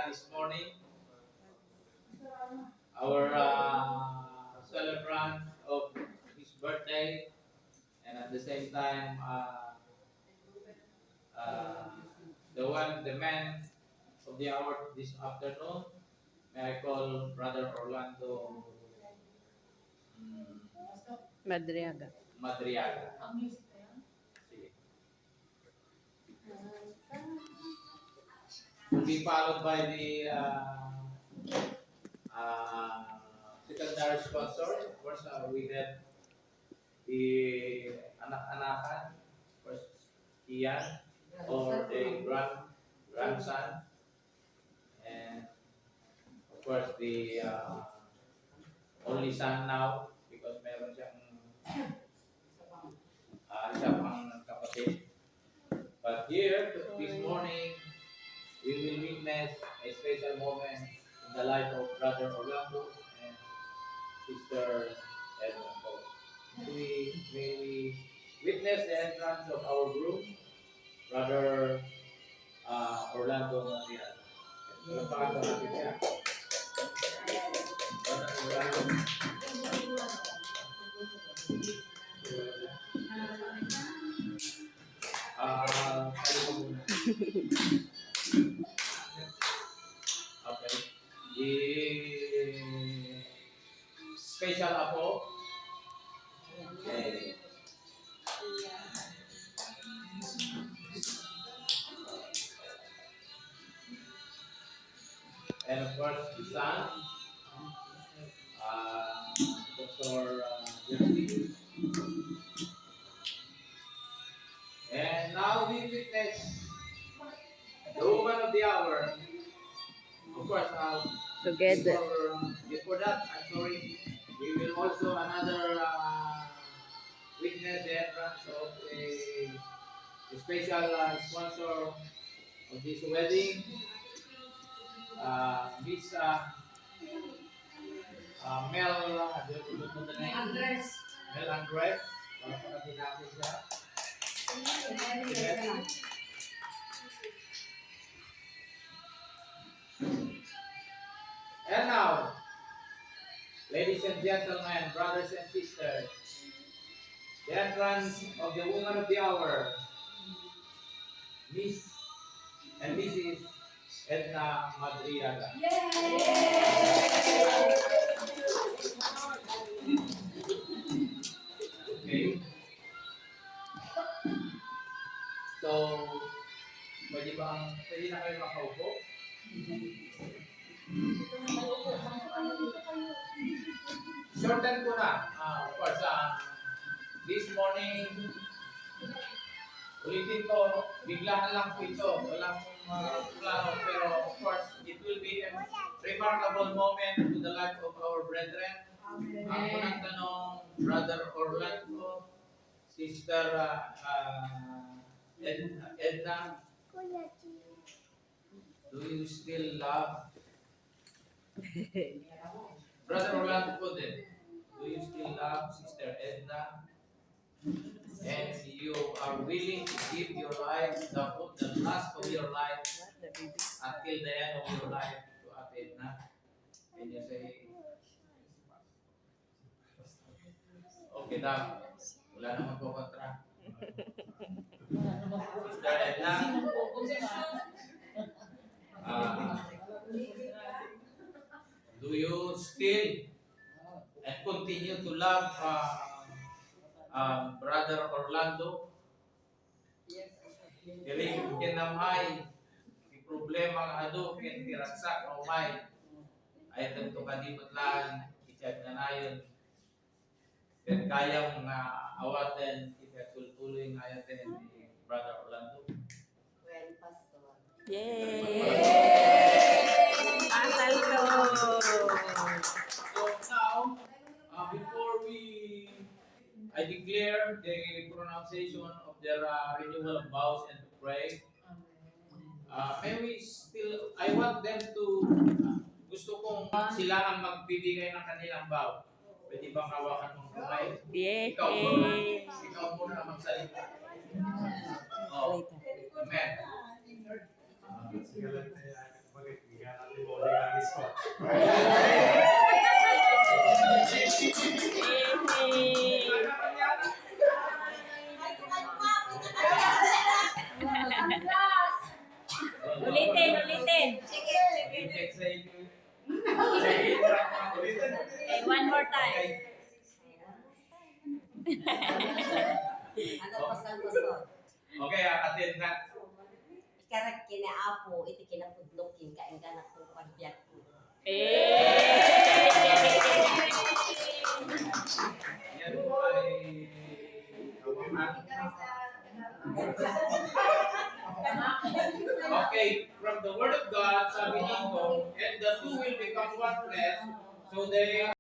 this morning, our celebrant of his birthday, and at the same time, uh, the man of the hour this afternoon. May I call Brother Orlando Madriaga. Madriaga. Sige. Will be followed by the uh, secondary sponsors. Of course, we have the anak-anakan, first Ian, or the grandson, and of course the only son now because meron siyang isa pang kapatid. But here, this morning, we will witness a special moment in the life of Brother Orlando and Sister Edna. May we witness the entrance of our group, Brother Orlando Maria. Palakpakan po natin siya. Brother Orlando. Kayo po muna. Okay. The special apo. Okay. And of course, the son, Dr. Jersey. And now we witness the woman of the hour. Of course, Together. before that, I'm sorry, we will also another witness the entrance of a special sponsor of this wedding, Miss Mel, Andres. Mel Andres. Pakapagin natin siya. And now, ladies and gentlemen, brothers and sisters, the entrance of the woman of the hour, Miss and Mrs. Edna Madriaga. Okay. So, pwede na kayo makaupo? Shorten ko na. Of course, this morning, ulitin ko, biglaan lang po ito. Walang plano, pero of course, it will be a remarkable moment to the life of our brethren. Ang unang tanong, Brother Orlando, Sister Edna, do you still love Brother Orlando po din? Do you still love Sister Edna? And you are willing to give your life, the last of your life, until the end of your life to Ate Edna? Can you say, okay daw, wala naman po kontra. Sister Edna, do you still and continue to love Brother Orlando? Dili kinamay, di problema nga ado, kin tiraksak o may, ay tanto kadimot lang, itag na nayon. Then kaya mga awaten, itagtultuloy nga ayaten ni Brother Orlando. Well, Pastor. Yay! Asalto! So now, before I declare the pronunciation of their renewal of vows and to pray. May we still, I want them to, gusto kong sila ang magbibigay ng kanilang vow. Pwede bang hawakan mong kamay? Yay! Ikaw muna ang magsalita. Oh, amen. Ulitin, ulitin. I-check sa inyo. Okay, one more time. Ano pasal pasal? Okay, atid na. Ikarat kina apo, iti kinapudlokin ka ang ganak kong pagbiyak ko. Yan po ay okay, from the word of God, sabi dito, and the two will become one flesh, so they